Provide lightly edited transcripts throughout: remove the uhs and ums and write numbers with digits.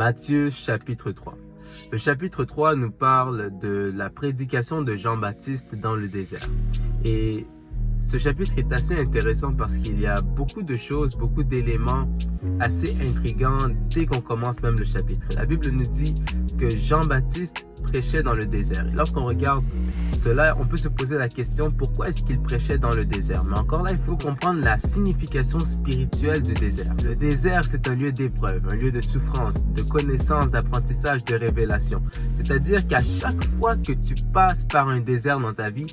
Matthieu chapitre 3. Le chapitre 3 nous parle de la prédication de Jean-Baptiste dans le désert. Et ce chapitre est assez intéressant parce qu'il y a beaucoup de choses, beaucoup d'éléments assez intrigants dès qu'on commence même le chapitre. La Bible nous dit que Jean-Baptiste prêchait dans le désert. Et lorsqu'on regarde cela, on peut se poser la question, pourquoi est-ce qu'il prêchait dans le désert? Mais encore là, il faut comprendre la signification spirituelle du désert. Le désert, c'est un lieu d'épreuve, un lieu de souffrance, de connaissance, d'apprentissage, de révélation. C'est-à-dire qu'à chaque fois que tu passes par un désert dans ta vie,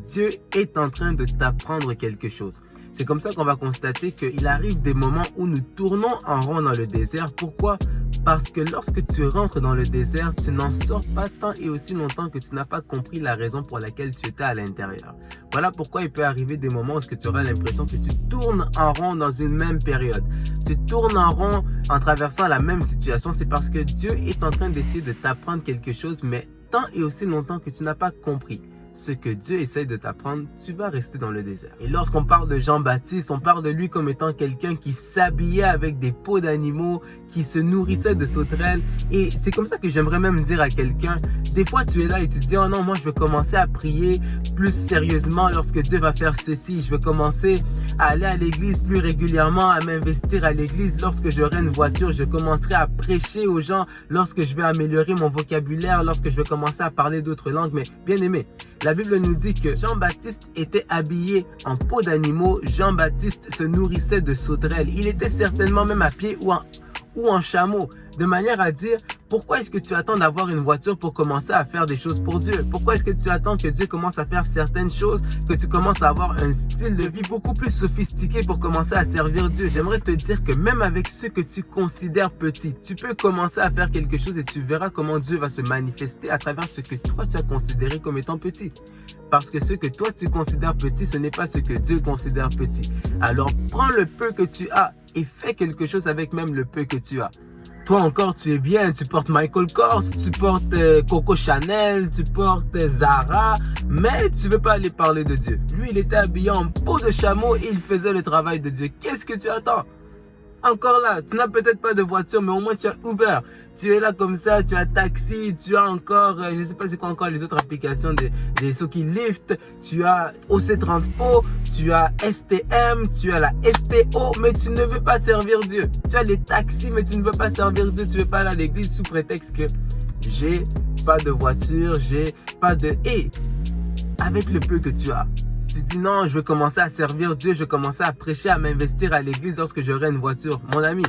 Dieu est en train de t'apprendre quelque chose. C'est comme ça qu'on va constater qu'il arrive des moments où nous tournons en rond dans le désert. Pourquoi? Parce que lorsque tu rentres dans le désert, tu n'en sors pas tant et aussi longtemps que tu n'as pas compris la raison pour laquelle tu étais à l'intérieur. Voilà pourquoi il peut arriver des moments où tu auras l'impression que tu tournes en rond dans une même période. Tu tournes en rond en traversant la même situation. C'est parce que Dieu est en train d'essayer de t'apprendre quelque chose, mais tant et aussi longtemps que tu n'as pas compris ce que Dieu essaye de t'apprendre, tu vas rester dans le désert. Et lorsqu'on parle de Jean-Baptiste, on parle de lui comme étant quelqu'un qui s'habillait avec des peaux d'animaux, qui se nourrissait de sauterelles. Et c'est comme ça que j'aimerais même dire à quelqu'un, des fois tu es là et tu te dis, oh non, moi je vais commencer à prier plus sérieusement lorsque Dieu va faire ceci. Je vais commencer à aller à l'église plus régulièrement, à m'investir à l'église. Lorsque j'aurai une voiture, je commencerai à prêcher aux gens. Lorsque je vais améliorer mon vocabulaire, lorsque je vais commencer à parler d'autres langues. Mais bien aimé, la Bible nous dit que Jean-Baptiste était habillé en peau d'animaux. Jean-Baptiste se nourrissait de sauterelles. Il était certainement même à pied ou en chameau. De manière à dire, pourquoi est-ce que tu attends d'avoir une voiture pour commencer à faire des choses pour Dieu? Pourquoi est-ce que tu attends que Dieu commence à faire certaines choses, que tu commences à avoir un style de vie beaucoup plus sophistiqué pour commencer à servir Dieu? J'aimerais te dire que même avec ce que tu considères petit, tu peux commencer à faire quelque chose et tu verras comment Dieu va se manifester à travers ce que toi tu as considéré comme étant petit. Parce que ce que toi tu considères petit, ce n'est pas ce que Dieu considère petit. Alors prends le peu que tu as et fais quelque chose avec même le peu que tu as. Toi encore, tu es bien, tu portes Michael Kors, tu portes Coco Chanel, tu portes Zara, mais tu veux pas aller parler de Dieu. Lui, il était habillé en peau de chameau et il faisait le travail de Dieu. Qu'est-ce que tu attends? Encore là, tu n'as peut-être pas de voiture, mais au moins tu as Uber. Tu es là comme ça, tu as Taxi, tu as encore, je ne sais pas c'est quoi encore les autres applications des ceux qui lift. Tu as OC Transpo, tu as STM, tu as la STO, mais tu ne veux pas servir Dieu. Tu as les taxis, mais tu ne veux pas servir Dieu. Tu veux pas aller à l'église sous prétexte que j'ai pas de voiture, j'ai pas de... Et avec le peu que tu as, tu dis non, je vais commencer à servir Dieu, je vais commencer à prêcher, à m'investir à l'église lorsque j'aurai une voiture. Mon ami,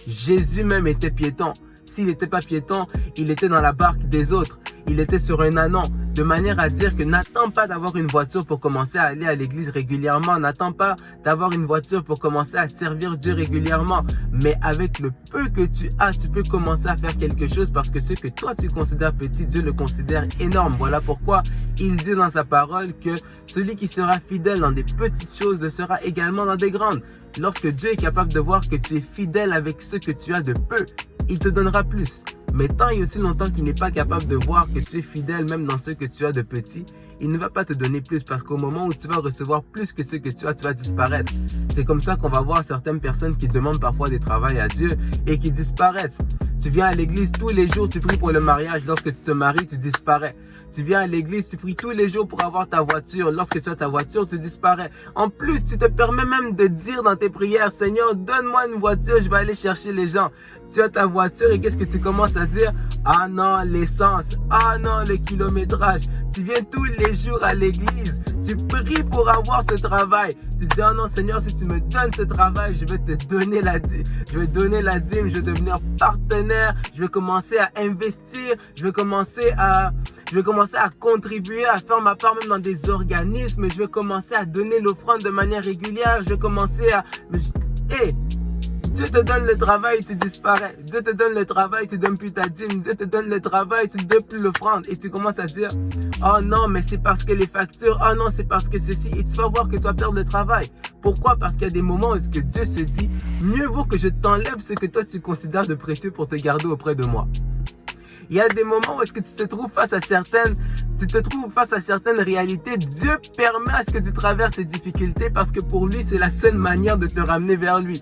Jésus même était piéton. S'il n'était pas piéton, il était dans la barque des autres. Il était sur un ânon. De manière à dire que n'attends pas d'avoir une voiture pour commencer à aller à l'église régulièrement. N'attends pas d'avoir une voiture pour commencer à servir Dieu régulièrement. Mais avec le peu que tu as, tu peux commencer à faire quelque chose parce que ce que toi tu considères petit, Dieu le considère énorme. Voilà pourquoi il dit dans sa parole que celui qui sera fidèle dans des petites choses le sera également dans des grandes. Lorsque Dieu est capable de voir que tu es fidèle avec ce que tu as de peu, il te donnera plus. Mais tant et aussi longtemps qu'il n'est pas capable de voir que tu es fidèle même dans ce que tu as de petit, il ne va pas te donner plus parce qu'au moment où tu vas recevoir plus que ce que tu as, tu vas disparaître. C'est comme ça qu'on va voir certaines personnes qui demandent parfois des travails à Dieu et qui disparaissent. Tu viens à l'église tous les jours, tu pries pour le mariage. Lorsque tu te maries, tu disparais. Tu viens à l'église, tu pries tous les jours pour avoir ta voiture. Lorsque tu as ta voiture, tu disparais. En plus, tu te permets même de dire dans tes prières, Seigneur, donne-moi une voiture, je vais aller chercher les gens. Tu as ta voiture et qu'est-ce que tu commences à dire? Ah non, l'essence. Ah non, le kilométrage. Tu viens tous les jours à l'église. Tu pries pour avoir ce travail. Tu dis, oh non, Seigneur, si tu me donnes ce travail, je vais te donner la dîme. Je vais donner la dîme, je vais devenir partenaire. Je vais commencer à investir. Je vais commencer à contribuer, à faire ma part même dans des organismes. Je vais commencer à donner l'offrande de manière régulière. Je vais commencer à... Dieu te donne le travail, tu disparais. Dieu te donne le travail, tu donnes plus ta dîme. Dieu te donne le travail, tu ne donnes plus l'offrande. Et tu commences à dire, oh non, mais c'est parce que les factures, oh non, c'est parce que ceci. Et tu vas voir que tu vas perdre le travail. Pourquoi? Parce qu'il y a des moments où Dieu se dit, mieux vaut que je t'enlève ce que toi tu considères de précieux pour te garder auprès de moi. Il y a des moments où tu te trouves face à certaines réalités. Dieu permet à ce que tu traverses ces difficultés parce que pour lui, c'est la seule manière de te ramener vers lui.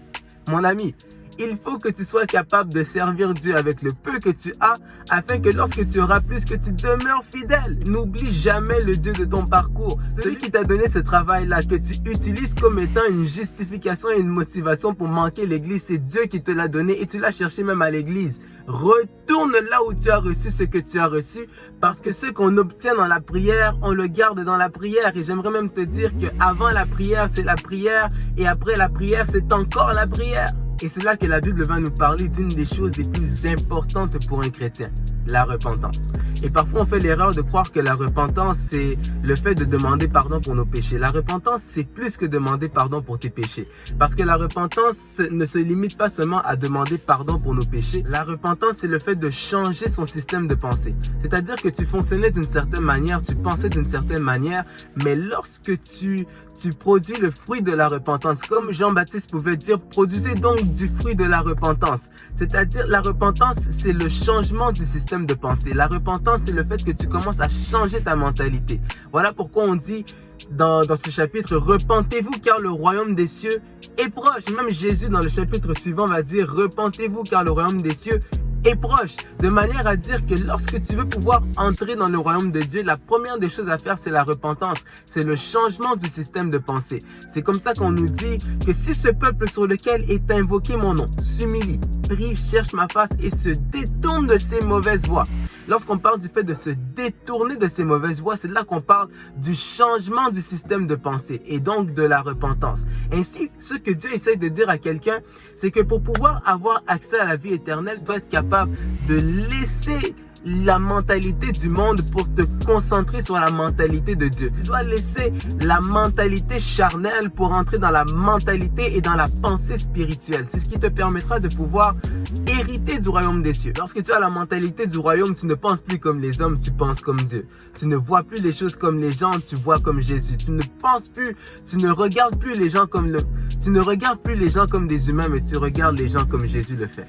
Mon ami, Il faut que tu sois capable de servir Dieu avec le peu que tu as, afin que lorsque tu auras plus, que tu demeures fidèle. N'oublie jamais le Dieu de ton parcours. Celui qui t'a donné ce travail-là, que tu utilises comme étant une justification et une motivation pour manquer l'église, c'est Dieu qui te l'a donné et tu l'as cherché même à l'église. Retourne là où tu as reçu ce que tu as reçu, parce que ce qu'on obtient dans la prière, on le garde dans la prière. Et j'aimerais même te dire qu'avant la prière, c'est la prière, et après la prière, c'est encore la prière. Et c'est là que la Bible va nous parler d'une des choses les plus importantes pour un chrétien, la repentance. Et parfois, on fait l'erreur de croire que la repentance, c'est le fait de demander pardon pour nos péchés. La repentance, c'est plus que demander pardon pour tes péchés. Parce que la repentance ne se limite pas seulement à demander pardon pour nos péchés. La repentance, c'est le fait de changer son système de pensée. C'est-à-dire que tu fonctionnais d'une certaine manière, tu pensais d'une certaine manière, mais lorsque tu produis le fruit de la repentance, comme Jean-Baptiste pouvait dire, produisez donc du fruit de la repentance. C'est-à-dire, la repentance, c'est le changement du système de pensée. La repentance, c'est le fait que tu commences à changer ta mentalité. Voilà pourquoi on dit dans ce chapitre, repentez-vous car le royaume des cieux est proche. Même Jésus, dans le chapitre suivant, va dire, repentez-vous car le royaume des cieux est proche, de manière à dire que lorsque tu veux pouvoir entrer dans le royaume de Dieu, la première des choses à faire, c'est la repentance. C'est le changement du système de pensée. C'est comme ça qu'on nous dit que si ce peuple sur lequel est invoqué mon nom s'humilie, prie, cherche ma face et se détourne de ses mauvaises voies. Lorsqu'on parle du fait de se détourner de ses mauvaises voies, c'est là qu'on parle du changement du système de pensée et donc de la repentance. Ainsi, ce que Dieu essaie de dire à quelqu'un, c'est que pour pouvoir avoir accès à la vie éternelle, tu dois être capable de laisser la mentalité du monde pour te concentrer sur la mentalité de Dieu. Tu dois laisser la mentalité charnelle pour entrer dans la mentalité et dans la pensée spirituelle. C'est ce qui te permettra de pouvoir hériter du royaume des cieux. Lorsque tu as la mentalité du royaume, tu ne penses plus comme les hommes, tu penses comme Dieu. Tu ne vois plus les choses comme les gens, tu vois comme Jésus. Tu ne penses plus, tu ne regardes plus les gens comme tu ne regardes plus les gens comme des humains, mais tu regardes les gens comme Jésus le fait.